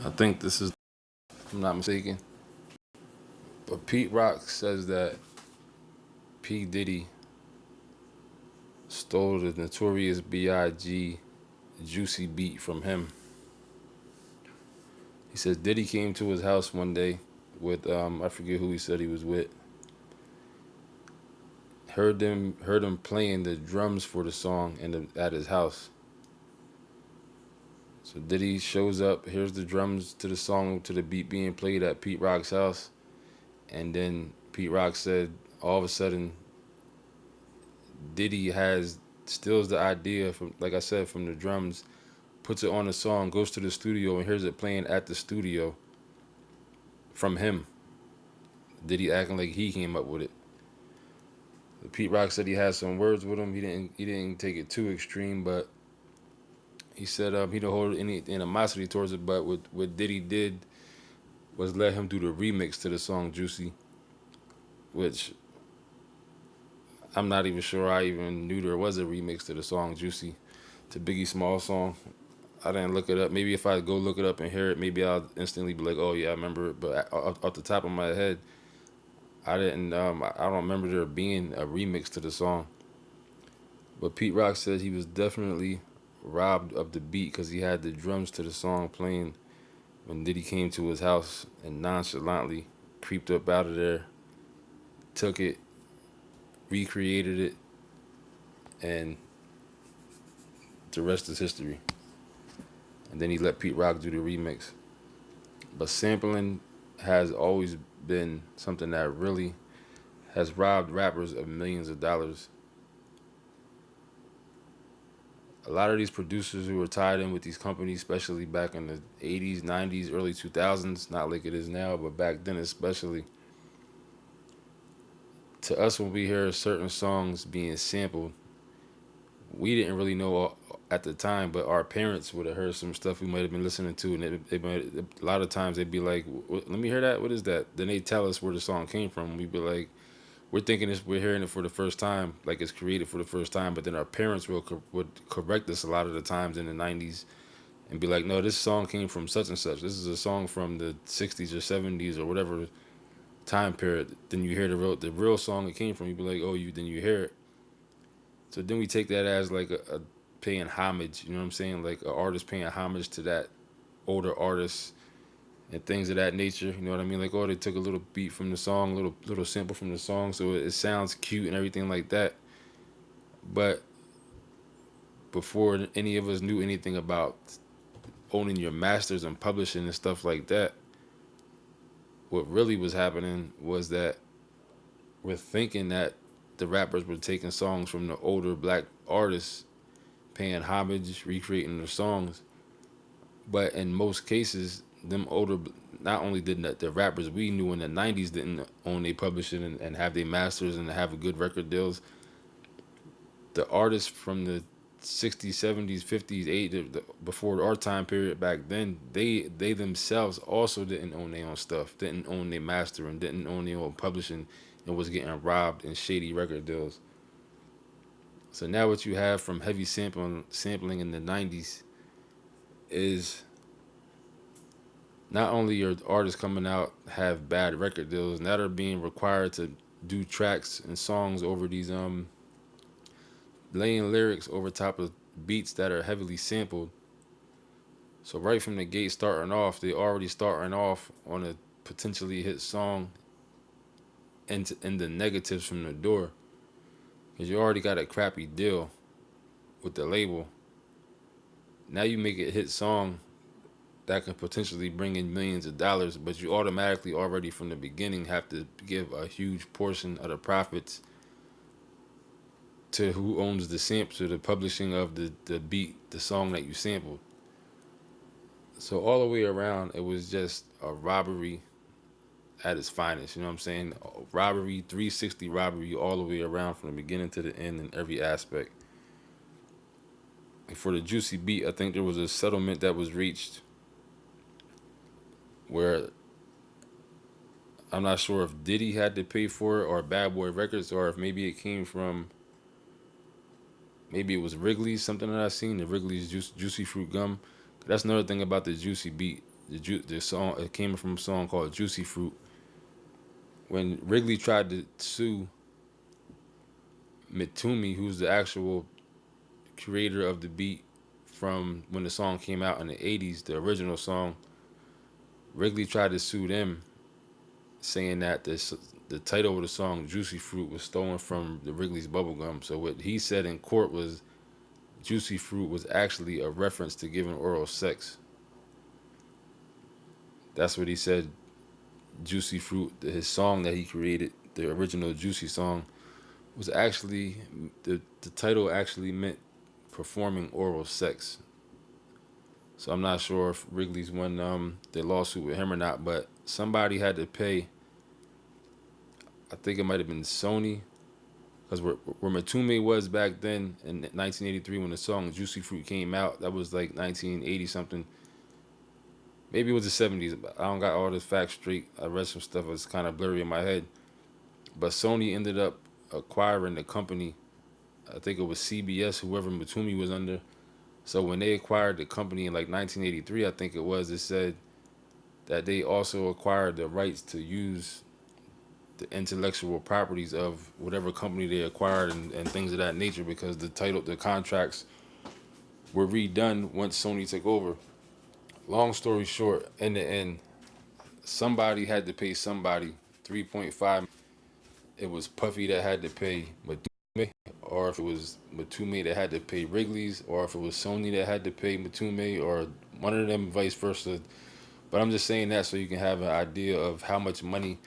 I think this is, if I'm not mistaken. But Pete Rock says that P Diddy stole the Notorious B.I.G. Juicy beat from him. He says Diddy came to his house one day with I forget who he said he was with. Heard him playing the drums for the song at his house. So Diddy shows up, hears the drums to the song to the beat being played at Pete Rock's house, and then Pete Rock said all of a sudden Diddy has steals the idea from, like I said, from the drums, puts it on the song, goes to the studio and hears it playing at the studio from him. Diddy acting like he came up with it. Pete Rock said he had some words with him. He didn't take it too extreme, but he said he don't hold any animosity towards it. But what Diddy did was let him do the remix to the song Juicy, which I'm not even sure I even knew there was a remix to the song Juicy, to Biggie Small song. I didn't look it up. Maybe if I go look it up and hear it, maybe I'll instantly be like, "Oh yeah, I remember it." But off the top of my head, I didn't. I don't remember there being a remix to the song. But Pete Rock said he was definitely robbed of the beat because he had the drums to the song playing when Diddy came to his house and nonchalantly creeped up out of there, took it, recreated it, and the rest is history. And then he let Pete Rock do the remix. But sampling has always been something that really has robbed rappers of millions of dollars. A lot of these producers who were tied in with these companies, especially back in the 80s, 90s, early 2000s, not like it is now, but back then especially, to us when we hear certain songs being sampled, we didn't really know at the time, but our parents would have heard some stuff we might have been listening to, and a lot of times they'd be like, "Let me hear that. What is that?" Then they tell us where the song came from. We'd be like, "We're thinking this. We're hearing it for the first time, like it's created for the first time." But then our parents would correct us a lot of the times in the '90s and be like, "No, this song came from such and such. This is a song from the '60s or '70s or whatever time period." Then you hear the real song it came from. You'd be like, "Oh, you hear it." So then we take that as like a paying homage. You know what I'm saying? Like an artist paying homage to that older artist and things of that nature. You know what I mean? Like, oh, they took a little beat from the song, little sample from the song, so it sounds cute and everything like that. But before any of us knew anything about owning your masters and publishing and stuff like that, what really was happening was that we're thinking that the rappers were taking songs from the older black artists, paying homage, recreating their songs. But in most cases, them older, not only did the rappers we knew in the '90s didn't own their publishing and have their masters and have a good record deals, the artists from the '60s, '70s, '50s, '80s, before our time period back then, they themselves also didn't own their own stuff, didn't own their master, and didn't own their own publishing, and was getting robbed in shady record deals. So now what you have from heavy sampling in the '90s is not only are artists coming out have bad record deals, now they're being required to do tracks and songs over these laying lyrics over top of beats that are heavily sampled. So right from the gate starting off, they already starting off on a potentially hit song and the negatives from the door. Because you already got a crappy deal with the label. Now you make a hit song that can potentially bring in millions of dollars, but you automatically already from the beginning have to give a huge portion of the profits to who owns the sample, to the publishing of the beat, the song that you sampled. So all the way around, it was just a robbery at its finest. You know what I'm saying? Robbery, 360 robbery all the way around from the beginning to the end in every aspect. And for the Juicy beat, I think there was a settlement that was reached where I'm not sure if Diddy had to pay for it or Bad Boy Records, or if maybe it came from, maybe it was Wrigley's, something that I seen, the Wrigley's Juicy Fruit Gum. That's another thing about the Juicy beat. The song, it came from a song called Juicy Fruit. When Wrigley tried to sue Mitumi, who's the actual creator of the beat from when the song came out in the 80s, the original song, Wrigley tried to sue them, saying that the title of the song, Juicy Fruit, was stolen from the Wrigley's bubblegum. So what he said in court was Juicy Fruit was actually a reference to giving oral sex. That's what he said. Juicy Fruit, his song that he created, the original Juicy song, was actually the title actually meant performing oral sex. So I'm not sure if Wrigley's won their lawsuit with him or not, but somebody had to pay. I think it might have been Sony, because where Matume was back then in 1983 when the song Juicy Fruit came out, that was like 1980 something. Maybe it was the 70s. I don't got all the facts straight. I read some stuff that's kind of blurry in my head. But Sony ended up acquiring the company. I think it was CBS, whoever Mutumi was under. So when they acquired the company in like 1983, I think it was, it said that they also acquired the rights to use the intellectual properties of whatever company they acquired and things of that nature, because the contracts were redone once Sony took over. Long story short, in the end, somebody had to pay somebody 3.5. It was Puffy that had to pay Matume, or if it was Matume that had to pay Wrigley's, or if it was Sony that had to pay Matume, or one of them, vice versa. But I'm just saying that so you can have an idea of how much money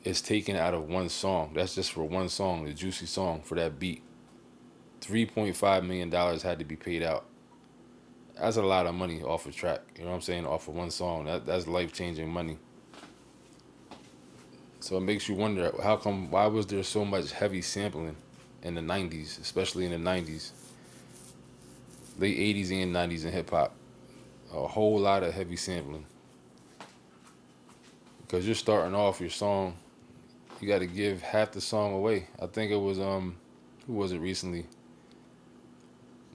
is taken out of one song. That's just for one song, the Juicy song, for that beat. $3.5 million had to be paid out. That's a lot of money off a track. You know what I'm saying? Off of one song. That's life changing money. So it makes you wonder how come, why was there so much heavy sampling in the 90s, especially in the 90s, late 80s and 90s in hip hop? A whole lot of heavy sampling. Because you're starting off your song, you got to give half the song away. I think it was, who was it recently?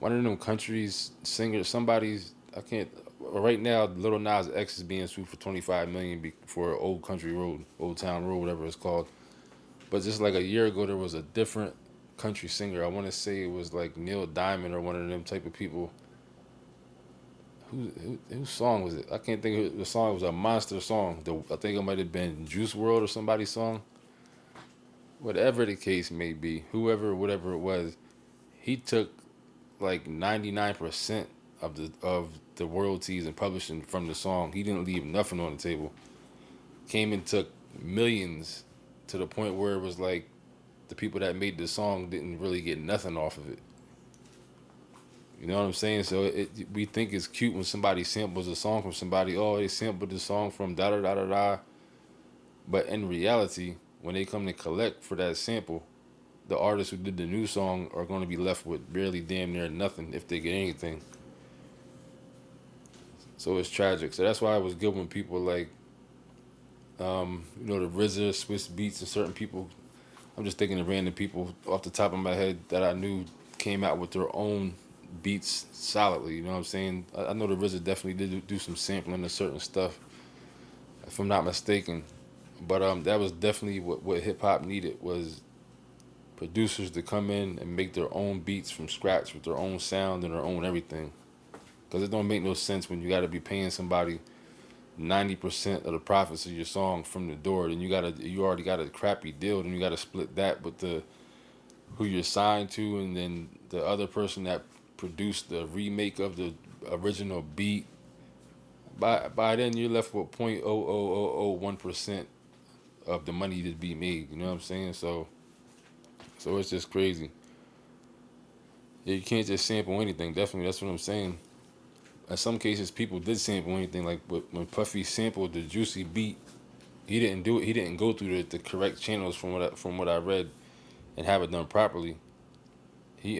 One of them countries singers, somebody's, I can't, right now, Little Nas X is being sued for 25 million for Old Country Road, Old Town Road, whatever it's called. But just like a year ago, there was a different country singer. I want to say it was like Neil Diamond or one of them type of people. Whose song was it? I can't think of it. The song. It was a monster song. I think it might have been Juice World or somebody's song. Whatever the case may be, whatever it was, he took like 99% of the royalties and publishing from the song. He didn't leave nothing on the table. Came and took millions, to the point where it was like the people that made the song didn't really get nothing off of it. You know what I'm saying? So we think it's cute when somebody samples a song from somebody. Oh, they sampled the song from da da da da da. But in reality, when they come to collect for that sample, the artists who did the new song are going to be left with barely damn near nothing, if they get anything. So it's tragic. So that's why it was good when people like, the RZA, Swiss Beats, and certain people. I'm just thinking of random people off the top of my head that I knew came out with their own beats solidly. You know what I'm saying? I know the RZA definitely did do some sampling of certain stuff, if I'm not mistaken. But that was definitely what hip hop needed, was producers to come in and make their own beats from scratch with their own sound and their own everything. Because it don't make no sense when you got to be paying somebody 90% of the profits of your song from the door. Then you already got a crappy deal. Then you got to split that with the who you're signed to, and then the other person that produced the remake of the original beat. By then you're left with 0.00001% of the money to be made. You know what I'm saying? So it's just crazy. Yeah, you can't just sample anything. Definitely, that's what I'm saying. In some cases, people did sample anything. Like when Puffy sampled the Juicy beat, he didn't do it. He didn't go through the correct channels from what I read and have it done properly. He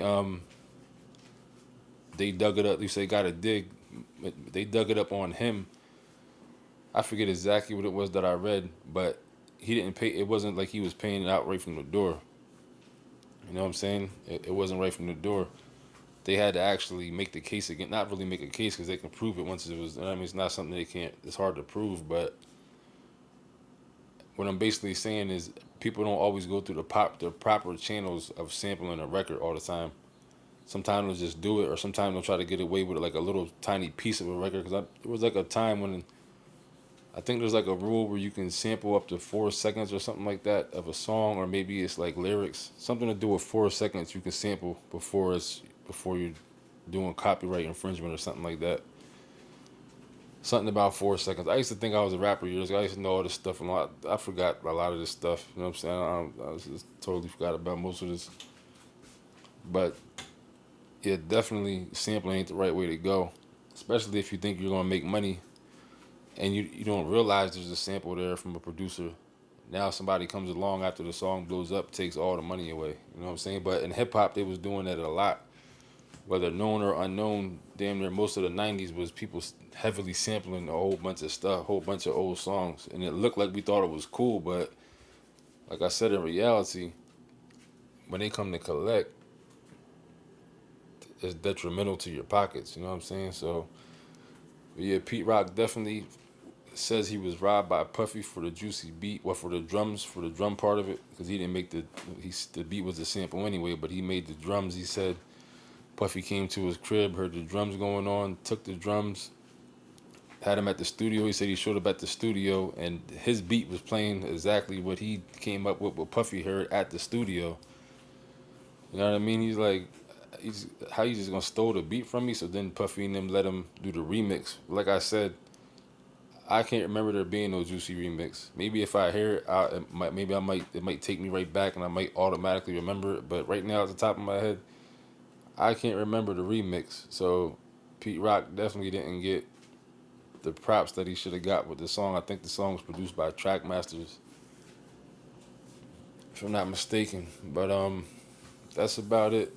they dug it up. At least they got a dig. They dug it up on him. I forget exactly what it was that I read, but he didn't pay. It wasn't like he was paying it out right from the door. You know what I'm saying? It wasn't right from the door. they had to actually make the case again. Not really make a case because they can prove it once it was. I mean, it's not something they can't. It's hard to prove, but what I'm basically saying is people don't always go through the proper channels of sampling a record all the time. Sometimes they'll just do it, or sometimes they'll try to get away with it, like a little tiny piece of a record. Because there was like a time when I think there's like a rule where you can sample up to 4 seconds or something like that of a song, or maybe it's like lyrics, something to do with 4 seconds. You can sample before you're doing copyright infringement or something like that. Something about 4 seconds. I used to think I was a rapper years ago. I used to know all this stuff, and I forgot a lot of this stuff. You know what I'm saying? I just totally forgot about most of this. But yeah, definitely sampling ain't the right way to go, especially if you think you're gonna make money and you don't realize there's a sample there from a producer. Now somebody comes along after the song blows up, takes all the money away. You know what I'm saying? But in hip hop, they was doing that a lot, whether known or unknown. Damn near most of the '90s was people heavily sampling a whole bunch of stuff, a whole bunch of old songs, and it looked like we thought it was cool, but like I said, in reality, when they come to collect, it's detrimental to your pockets. You know what I'm saying? So yeah, Pete Rock definitely says he was robbed by Puffy for the juicy beat, well, for the drums, for the drum part of it, because he didn't make the beat was a sample anyway, but he made the drums. He said Puffy came to his crib, heard the drums going on, took the drums, had him at the studio. He said he showed up at the studio, and his beat was playing exactly what he came up with, what Puffy heard at the studio. You know what I mean? He's like, how you just gonna stole the beat from me? So then Puffy and them let him do the remix. Like I said, I can't remember there being no Juicy remix. Maybe if I hear it, it might take me right back, and I might automatically remember it. But right now, at the top of my head, I can't remember the remix. So Pete Rock definitely didn't get the props that he should have got with the song. I think the song was produced by Trackmasters, if I'm not mistaken. But that's about it.